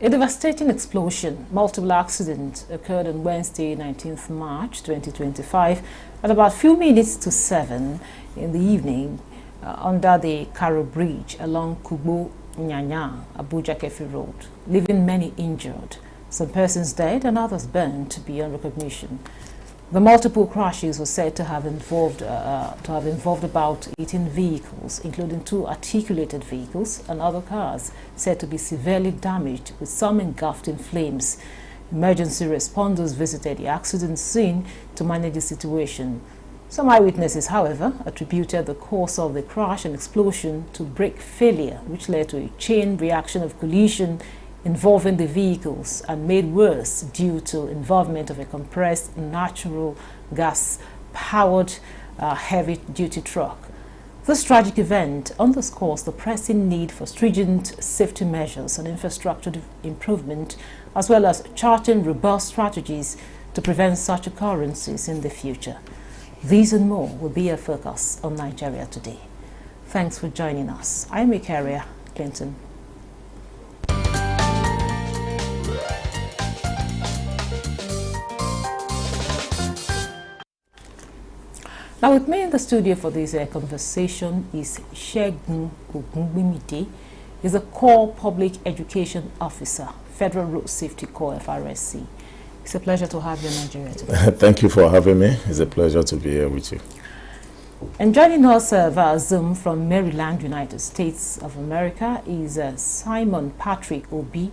A devastating explosion, multiple accidents occurred on Wednesday, 19th March 2025 at about few minutes to 7 in the evening under the Karo Bridge along Kubo Nyanya, Abuja Kefi Road, leaving many injured, some persons dead and others burned beyond recognition. The multiple crashes were said to have involved about 18 vehicles, including 2 articulated vehicles and other cars said to be severely damaged, with some engulfed in flames. Emergency responders visited the accident scene to manage the situation. Some eyewitnesses, however, attributed the cause of the crash and explosion to brake failure, which led to a chain reaction of collision involving the vehicles and made worse due to involvement of a compressed natural gas powered heavy-duty truck. This tragic event underscores the pressing need for stringent safety measures and infrastructure improvement, as well as charting robust strategies to prevent such occurrences in the future. These and more will be a focus on Nigeria Today. Thanks for joining us. I'm Ikaria Clinton. Now with me in the studio for this conversation is Segun Ogungbemide. He's a Core Public Education Officer, Federal Road Safety Corps, FRSC. It's a pleasure to have you in Nigeria today. Thank you for having me. It's a pleasure to be here with you. And joining us via Zoom from Maryland, United States of America is Simon Patrick Obi.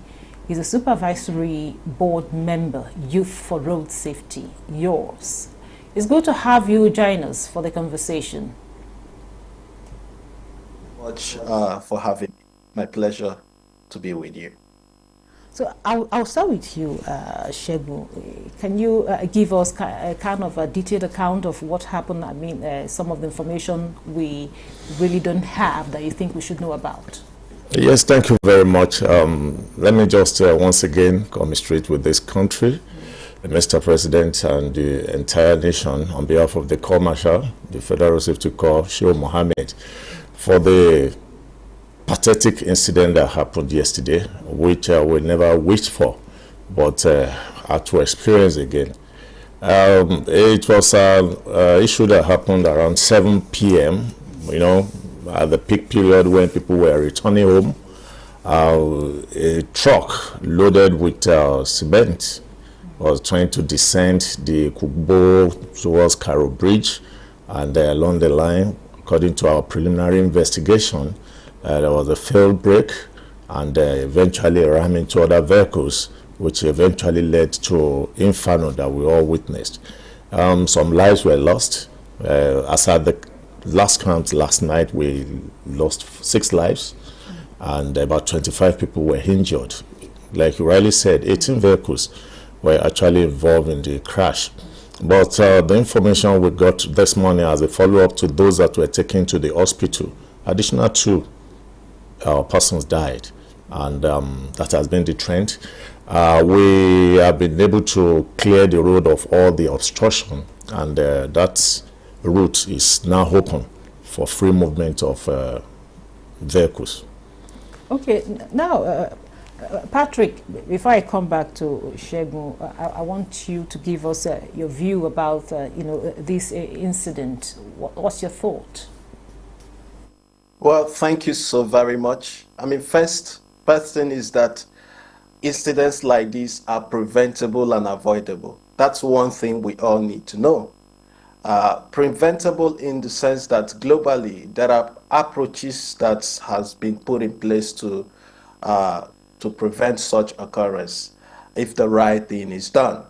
He's a Supervisory Board Member, Youth for Road Safety, yours. It's good to have you join us for the conversation. Much for having me. My pleasure to be with you. So I'll start with you, Segun. Can you give us a kind of a detailed account of what happened? I mean, some of the information we really don't have that you think we should know about. Yes, thank you very much. Let me just once again commiserate with this country, Mr. President, and the entire nation on behalf of the Corps Marshal, the Federal Safety Corps, Shehu Mohammed, for the pathetic incident that happened yesterday, which we never wished for, but had to experience again. It was an issue that happened around 7 p.m., you know, at the peak period when people were returning home. A truck loaded with cement was trying to descend the Kubo towards Karo Bridge, and along the line, according to our preliminary investigation, there was a failed brake and eventually ran into other vehicles, which eventually led to inferno that we all witnessed. Some lives were lost. As at the last count last night, we lost 6 lives, and about 25 people were injured. Like you rightly said, 18 vehicles were actually involved in the crash. But the information we got this morning as a follow-up to those that were taken to the hospital, additional 2 persons died, and that has been the trend. We have been able to clear the road of all the obstruction, and that route is now open for free movement of vehicles. Okay, now Patrick, before I come back to Segun, I want you to give us your view about this incident. What's your thought? Well, thank you so very much. I mean, first thing is that incidents like this are preventable and avoidable. That's one thing we all need to know. Preventable in the sense that globally there are approaches that has been put in place to prevent such occurrence if the right thing is done.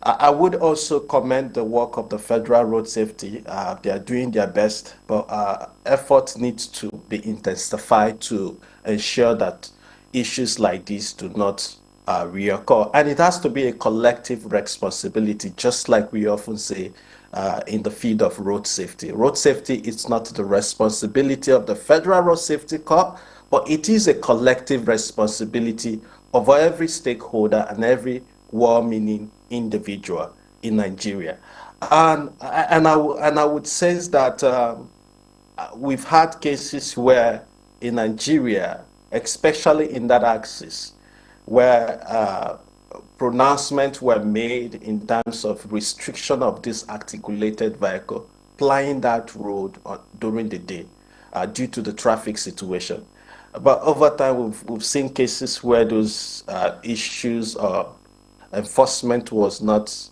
I would also commend the work of the Federal Road Safety. They are doing their best, but efforts need to be intensified to ensure that issues like this do not reoccur. And it has to be a collective responsibility, just like we often say in the field of road safety. Road safety is not the responsibility of the Federal Road Safety Corps, but it is a collective responsibility of every stakeholder and every well-meaning individual in Nigeria. And I would say that we've had cases where in Nigeria, especially in that axis, where pronouncements were made in terms of restriction of this articulated vehicle plying that road during the day due to the traffic situation. But over time, we've seen cases where those issues or enforcement was not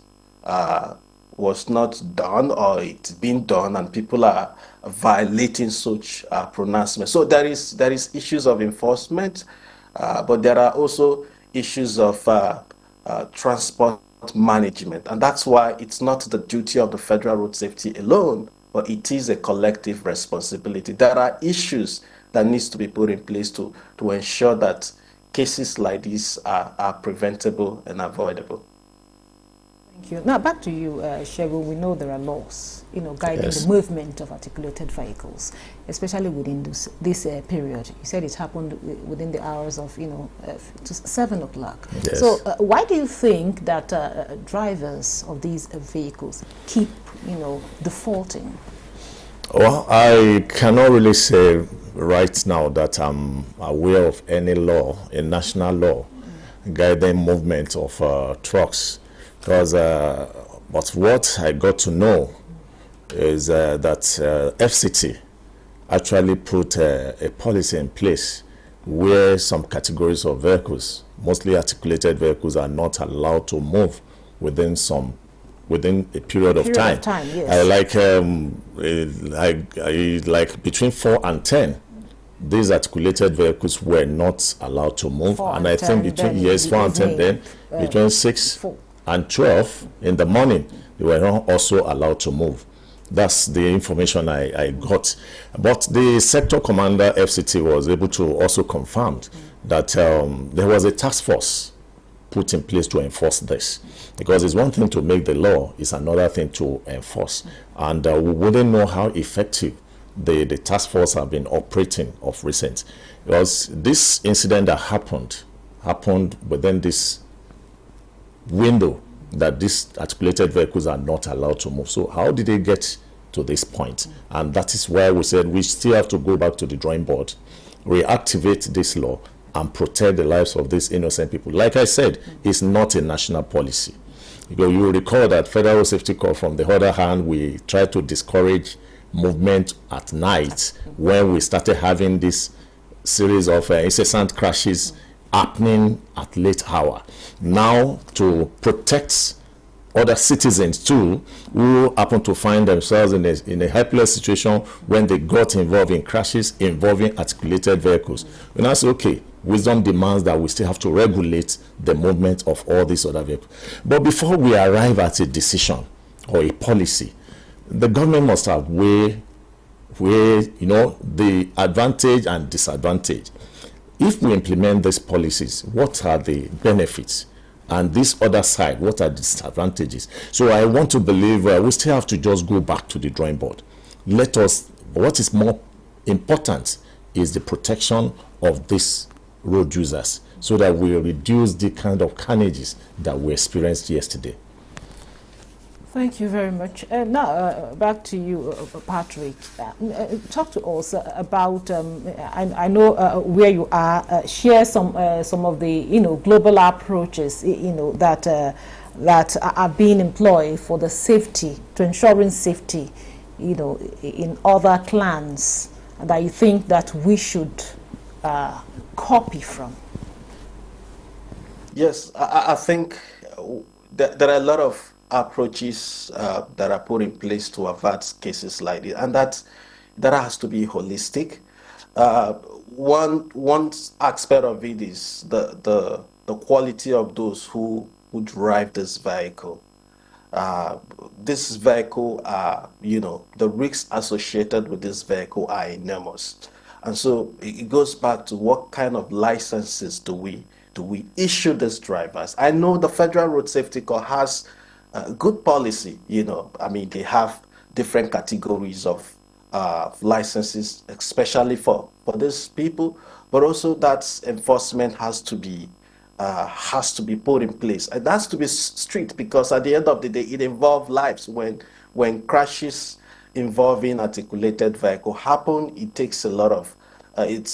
done, or it's been done, and people are violating such pronouncements. So there is issues of enforcement, but there are also issues of transport management, and that's why it's not the duty of the Federal Road Safety alone, but it is a collective responsibility. There are issues that needs to be put in place to ensure that cases like this are preventable and avoidable. Thank you. Now back to you, Segun. We know there are laws, guiding Yes. the movement of articulated vehicles, especially within this period. You said it happened within the hours of, to 7 o'clock. Yes. So why do you think that drivers of these vehicles keep, defaulting? Well, I cannot really say right now that I'm aware of any law, a national law, guiding movement of trucks. Because, but what I got to know is that FCT actually put a policy in place where some categories of vehicles, mostly articulated vehicles, are not allowed to move within a period of time. Yes. Like between 4 and 10, these articulated vehicles were not allowed to move, and I think between 4 and 10, then between 6 and 12 in the morning, they were not also allowed to move. That's the information I got. But the sector commander, FCT, was able to also confirm that there was a task force put in place to enforce this. Because it's one thing to make the law, it's another thing to enforce. And we wouldn't know how effective the task force have been operating of recent. Because this incident that happened within this window that these articulated vehicles are not allowed to move. So how did they get to this point? And that is why we said we still have to go back to the drawing board, reactivate this law, and protect the lives of these innocent people. Like I said, it's not a national policy. You will recall that Federal Safety Corps, from the other hand, we tried to discourage movement at night when we started having this series of incessant crashes happening at late hour. Now, to protect other citizens too, who happen to find themselves in a helpless situation when they got involved in crashes involving articulated vehicles. And I say, okay, wisdom demands that we still have to regulate the movement of all these other vehicles. But before we arrive at a decision or a policy, the government must have weigh the advantage and disadvantage. If we implement these policies, what are the benefits? And this other side, what are the disadvantages? So I want to believe we still have to just go back to the drawing board. What is more important is the protection of these road users, so that we reduce the kind of carnages that we experienced yesterday. Thank you very much. Now, back to you, Patrick. Talk to us about, I know where you are, share some of the, global approaches, that are being employed for the safety, to ensuring safety, in other clans that you think that we should copy from. Yes, I think there are a lot of approaches that are put in place to avert cases like this, and that has to be holistic. One aspect of it is the quality of those who drive this vehicle. This vehicle the risks associated with this vehicle are enormous, and so it goes back to what kind of licenses do we issue these drivers. I know the Federal Road Safety Corps has good policy. They have different categories of licenses, especially for these people, but also that enforcement has to be put in place. And that's to be strict, because at the end of the day, it involves lives. When crashes involving articulated vehicle happen, it takes a lot of, it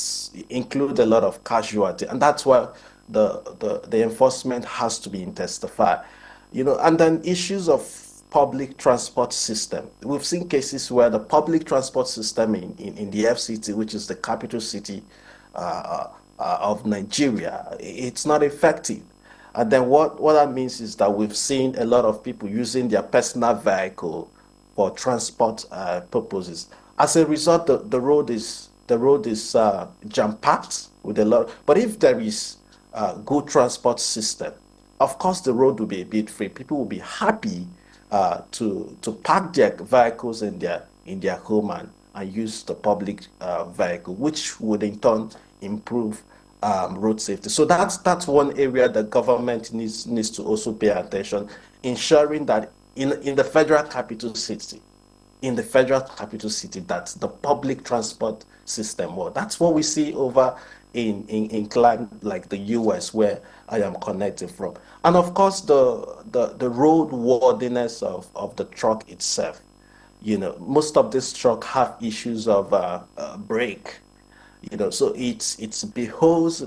includes a lot of casualty, and that's why the enforcement has to be intensified. And then issues of public transport system. We've seen cases where the public transport system in the FCT, which is the capital city of Nigeria, it's not effective. And then what that means is that we've seen a lot of people using their personal vehicle for transport purposes. As a result, the road is jam-packed with a lot. But if there is a good transport system, of course the road will be a bit free. People will be happy to park their vehicles in their home and use the public vehicle, which would in turn improve road safety. So that's one area the government needs to also pay attention, ensuring that in the federal capital city, that the public transport system, well, that's what we see over in climes like the US, where I am connected from. And of course, the road worthiness of the truck itself. Most of these trucks have issues of brake. So it's behoves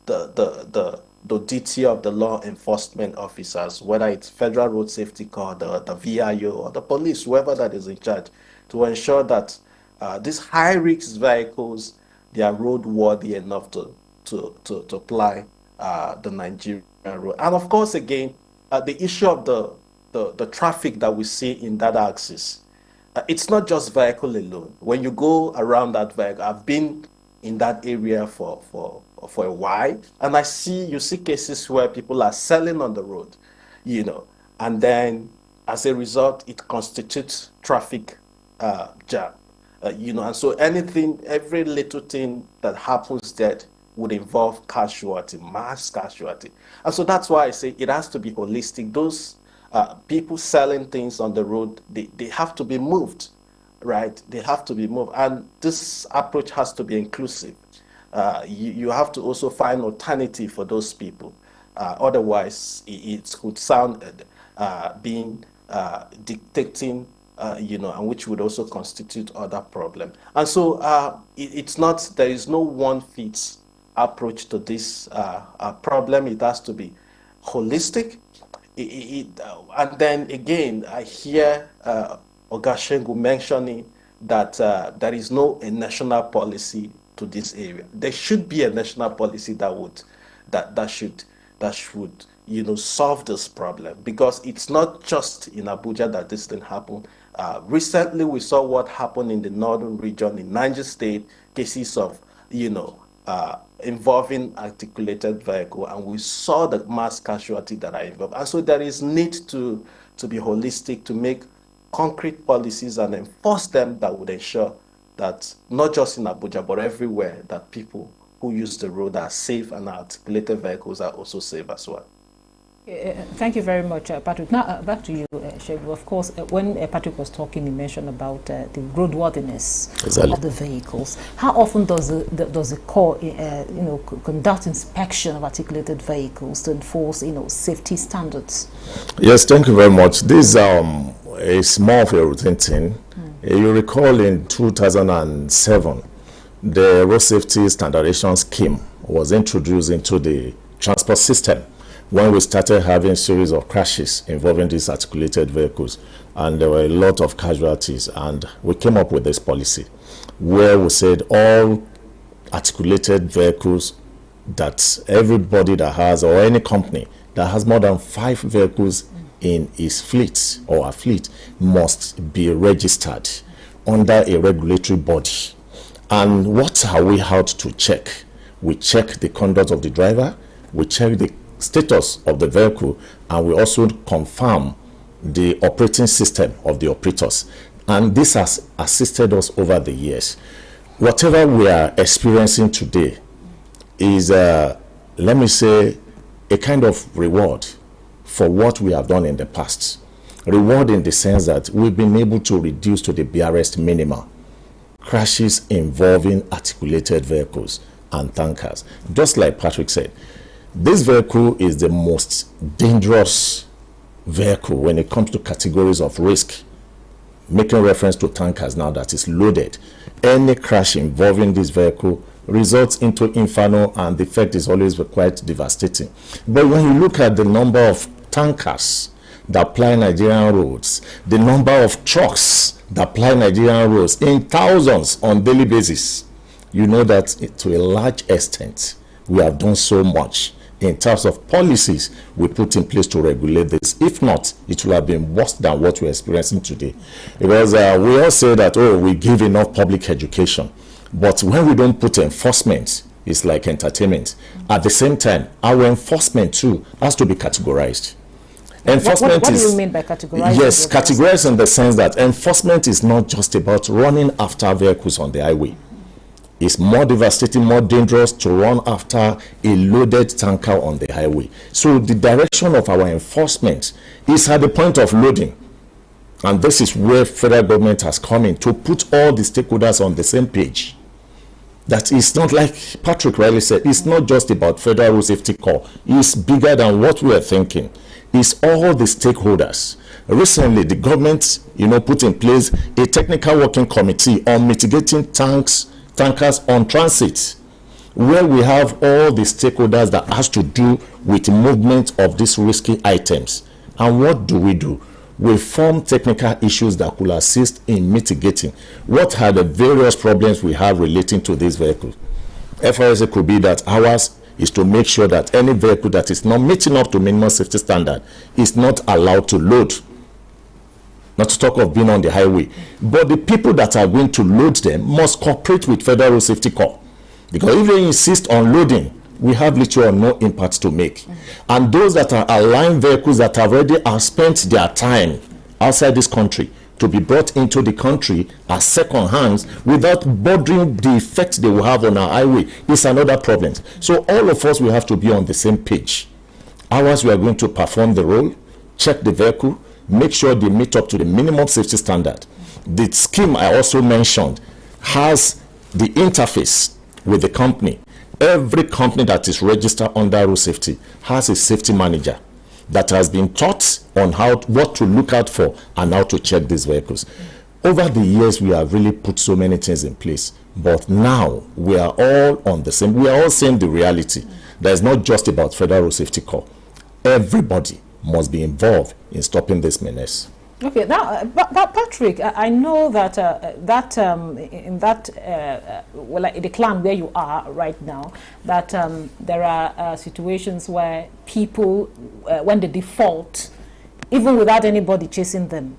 the duty of the law enforcement officers, whether it's Federal Road Safety Corps, the VIO, or the police, whoever that is in charge, to ensure that these high-risk vehicles, they are roadworthy enough to ply the Nigerian road. And of course, again, the issue of the traffic that we see in that axis, it's not just vehicle alone. When you go around that vehicle, I've been in that area for a while, and you see cases where people are selling on the road, and then as a result, it constitutes traffic jam. And so every little thing that happens there would involve mass casualty. And so that's why I say it has to be holistic. Those people selling things on the road, they have to be moved, right? They have to be moved. And this approach has to be inclusive. You have to also find alternative for those people. Otherwise, it could sound being dictating, and which would also constitute other problem. And so there is no one fits approach to this problem. It has to be holistic. And then again, I hear Oga Shengu mentioning that there is no a national policy to this area. There should be a national policy that should solve this problem, because it's not just in Abuja that this thing happened. Recently, we saw what happened in the northern region in Niger State, cases of involving articulated vehicle, and we saw the mass casualty that are involved. And so there is need to be holistic, to make concrete policies and enforce them that would ensure that not just in Abuja but everywhere, that people who use the road are safe and articulated vehicles are also safe as well. Thank you very much, Patrick. Now, back to you, Shengu. Of course, when Patrick was talking, he mentioned about the roadworthiness of the vehicles. How often does the Corps, conduct inspection of articulated vehicles to enforce, safety standards? Yes, thank you very much. This is more of a routine thing. You recall in 2007, the road safety standardization scheme was introduced into the transport system when we started having a series of crashes involving these articulated vehicles, and there were a lot of casualties, and we came up with this policy where we said all articulated vehicles that everybody that has, or any company that has more than 5 vehicles in his fleet or a fleet, must be registered under a regulatory body. And what are we out to check? We check the conduct of the driver, we check the status of the vehicle, and we also confirm the operating system of the operators. And this has assisted us over the years. Whatever we are experiencing today is, let me say, a kind of reward for what we have done in the past. Reward in the sense that we've been able to reduce to the barest minimum crashes involving articulated vehicles and tankers. Just like Patrick said, this vehicle is the most dangerous vehicle when it comes to categories of risk, making reference to tankers now that is loaded. Any crash involving this vehicle results into inferno, and the effect is always quite devastating. But when you look at the number of tankers that ply Nigerian roads, the number of trucks that ply Nigerian roads in thousands on daily basis, you know that to a large extent we have done so much in terms of policies we put in place to regulate this. If not, it will have been worse than what we're experiencing today. Because we all say that, oh, we give enough public education. But when we don't put enforcement, it's like entertainment. At the same time, our enforcement too has to be categorized. Enforcement what do you mean by categorizing? Yes, categorized in the sense that enforcement is not just about running after vehicles on the highway. It's more devastating, more dangerous to run after a loaded tanker on the highway. So the direction of our enforcement is at the point of loading. And this is where federal government has come in to put all the stakeholders on the same page. That is not, like Patrick rightly said, it's not just about Federal Road Safety Corps. It's bigger than what we are thinking. It's all the stakeholders. Recently, the government, put in place a technical working committee on mitigating tankers on transit, where we have all the stakeholders that has to do with the movement of these risky items. And what do? We form technical issues that could assist in mitigating what are the various problems we have relating to these vehicles. FRSA could be that ours is to make sure that any vehicle that is not meeting up to minimum safety standard is not allowed to load. Not to talk of being on the highway. But the people that are going to load them must cooperate with Federal Road Safety Corps. Because if they insist on loading, we have little or no impact to make. And those that are aligned vehicles that have already spent their time outside this country to be brought into the country as second hands without bothering the effect they will have on our highway is another problem. So all of us will have to be on the same page. Ours, we are going to perform the role, check the vehicle, make sure they meet up to the minimum safety standard. The scheme I also mentioned has the interface with the company. Every company that is registered under road safety has a safety manager that has been taught on what to look out for and how to check these vehicles. Over the years, we have really put so many things in place. But now we are all on the same. We are all seeing the reality. That is not just about Federal Road Safety Corps. Everybody must be involved in stopping this menace. Okay, now, but Patrick, I know that in the clan where you are right now, that there are situations where people, when they default, even without anybody chasing them,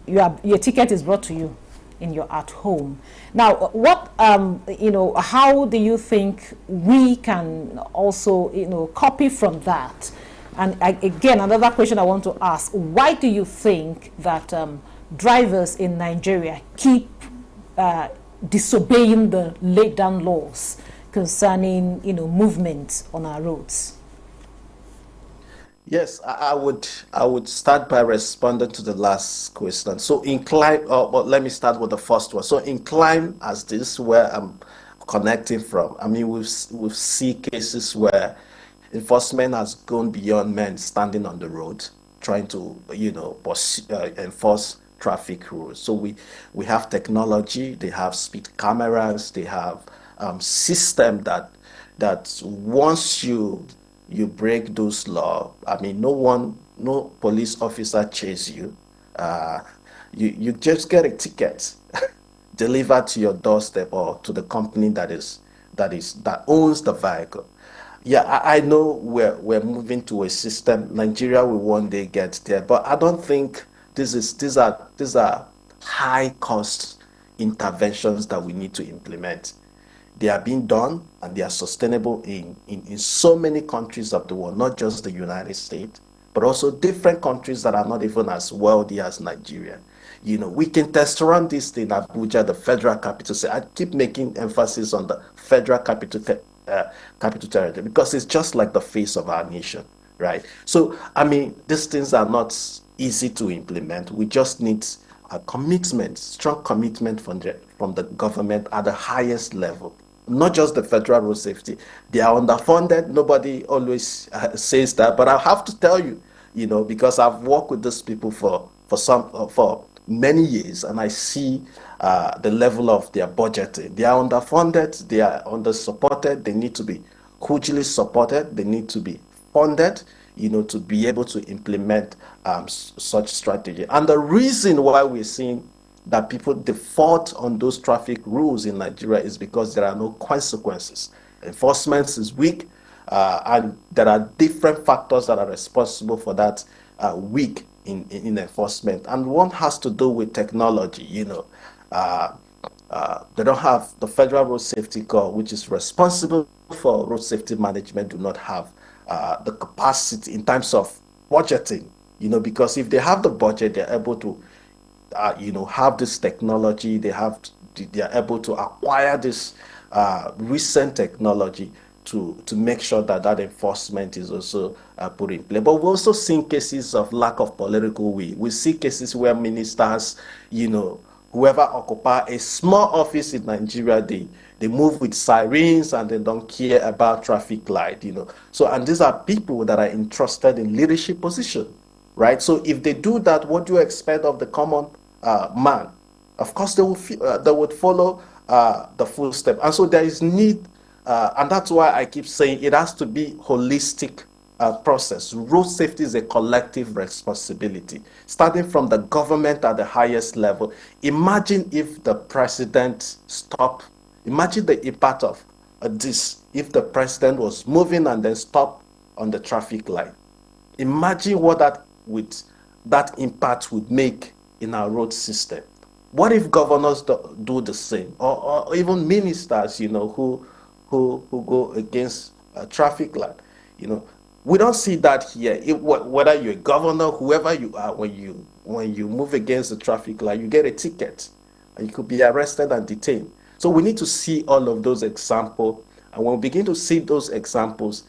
your ticket is brought to you and you're at home. Now, what how do you think we can also copy from that? And again, another question I want to ask, why do you think that drivers in Nigeria keep disobeying the laid down laws concerning, movement on our roads? Yes, I would start by responding to the last question. So well, let me start with the first one. So in climb as this, where I'm connecting from, I mean, we've seen cases where enforcement has gone beyond men standing on the road trying to enforce traffic rules. So we have technology, they have speed cameras, they have system that once you break those laws, I mean, no police officer chase you. You just get a ticket delivered to your doorstep or to the company that owns the vehicle. Yeah, I know we're moving to a system. Nigeria will one day get there, but I don't think these are high cost interventions that we need to implement. They are being done and they are sustainable in so many countries of the world, not just the United States, but also different countries that are not even as wealthy as Nigeria. We can test run this in Abuja, the federal capital. So I keep making emphasis on the federal capital territory because it's just like the face of our nation, right? So, I mean, these things are not easy to implement. We just need a commitment, strong commitment from the government at the highest level. Not just the Federal Road Safety. They are underfunded. Nobody always says that, but I have to tell you, because I've worked with these people for many years, and I see the level of their budgeting. They are underfunded, they are undersupported, they need to be hugely supported, they need to be funded, to be able to implement such strategy. And the reason why we're seeing that people default on those traffic rules in Nigeria is because there are no consequences. Enforcement is weak, and there are different factors that are responsible for that weak in enforcement. And one has to do with technology. They don't have the Federal Road Safety Corps, which is responsible for road safety management, do not have the capacity in terms of budgeting, because if they have the budget, they're able to, have this technology, they are able to acquire this recent technology to make sure that enforcement is also put in place. But we've also seen cases of lack of political will. We see cases where ministers, whoever occupy a small office in Nigeria, they move with sirens and they don't care about traffic light, So, and these are people that are entrusted in leadership position, right? So if they do that, what do you expect of the common man? Of course, they would follow the full step. And so there is need, and that's why I keep saying it has to be holistic process. Road safety is a collective responsibility, starting from the government at the highest level. Imagine if the president stopped. Imagine the impact of this if the president was moving and then stopped on the traffic light. Imagine what that impact would make in our road system. What if governors do the same, or even ministers, who go against a traffic light? We don't see that here. Whether you're a governor, whoever you are, when you move against the traffic light, you get a ticket, and you could be arrested and detained. So we need to see all of those examples, and when we begin to see those examples,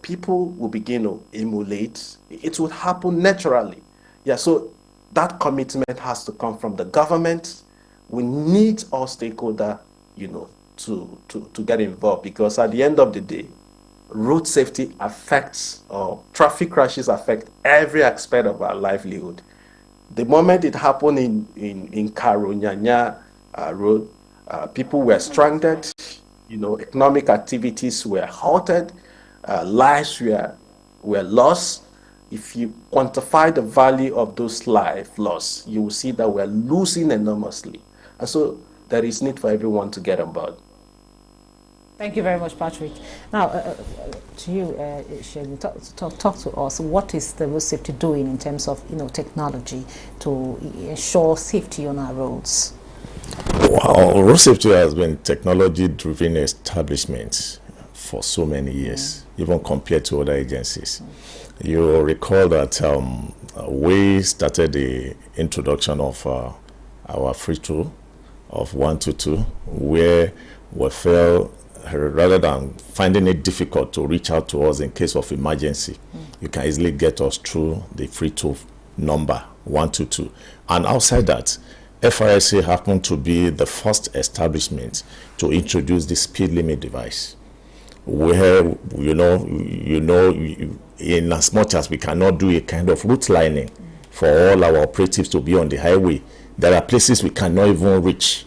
people will begin to emulate. It will happen naturally. Yeah. So that commitment has to come from the government. We need all stakeholders, to get involved, because at the end of the day, road safety affects, or traffic crashes affect every aspect of our livelihood. The moment it happened in Karonyanya Road, people were stranded, economic activities were halted, lives were lost. If you quantify the value of those life loss, you will see that we're losing enormously. And so there is need for everyone to get on board. Thank you very much, Patrick. Now, to you, Segun, talk to us. What is the road safety doing in terms of technology to ensure safety on our roads? Well, road safety has been technology-driven establishment for so many years, even compared to other agencies. You recall that we started the introduction of our free tool of 122, where we felt, rather than finding it difficult to reach out to us in case of emergency, you can easily get us through the free tool number 122. And outside that, FRSA happened to be the first establishment to introduce the speed limit device, where in as much as we cannot do a kind of route lining for all our operatives to be on the highway, there are places we cannot even reach,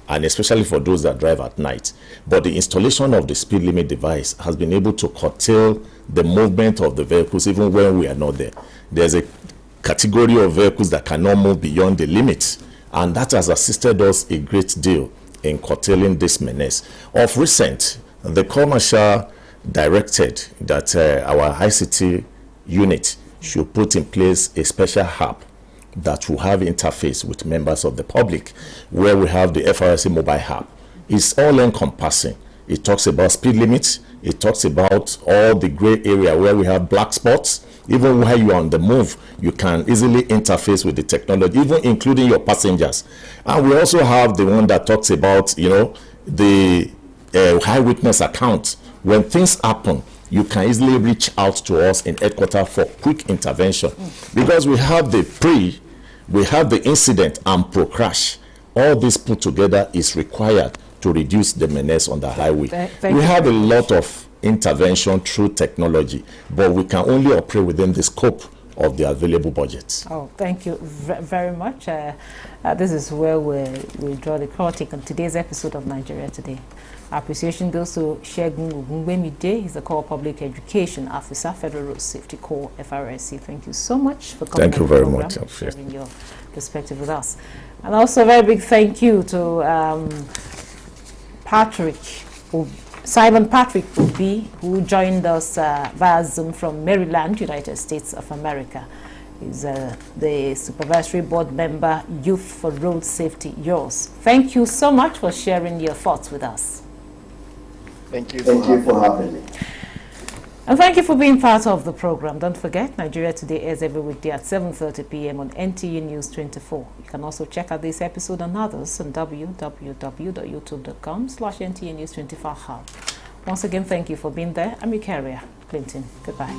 and especially for those that drive at night. But the installation of the speed limit device has been able to curtail the movement of the vehicles even when we are not there. There's a category of vehicles that cannot move beyond the limits, and that has assisted us a great deal in curtailing this menace. Of recent, the commercial directed that our ICT unit should put in place a special app that will have interface with members of the public, where we have the FRSA mobile app. It's all encompassing. It talks about speed limits. It talks about all the gray area where we have black spots. Even while you're on the move, you can easily interface with the technology, even including your passengers. And we also have the one that talks about, the high witness account. When things happen, you can easily reach out to us in headquarters for quick intervention, because we have the incident and pro-crash. All this put together is required to reduce the menace on the highway. We have a lot of intervention through technology, but we can only operate within the scope of the available budgets. Oh, thank you very much. This is where we draw the curtain on today's episode of Nigeria Today. Our appreciation goes to Segun Ogungbemide. He's the Core Public Education Officer, Federal Road Safety Corps, FRSC. Thank you so much for coming. Thank you very much. Sharing your perspective with us. And also a very big thank you to Simon Patrick Obi, who joined us via Zoom from Maryland, United States of America. He's the Supervisory Board Member, Youth for Road Safety, yours. Thank you so much for sharing your thoughts with us. Thank you for having me. And thank you for being part of the program. Don't forget, Nigeria Today airs every weekday at 7:30 p.m. on NTA News 24. You can also check out this episode and others on www.youtube.com/NTA News 24 Hub. Once again, thank you for being there. I'm your carrier, Clinton. Goodbye.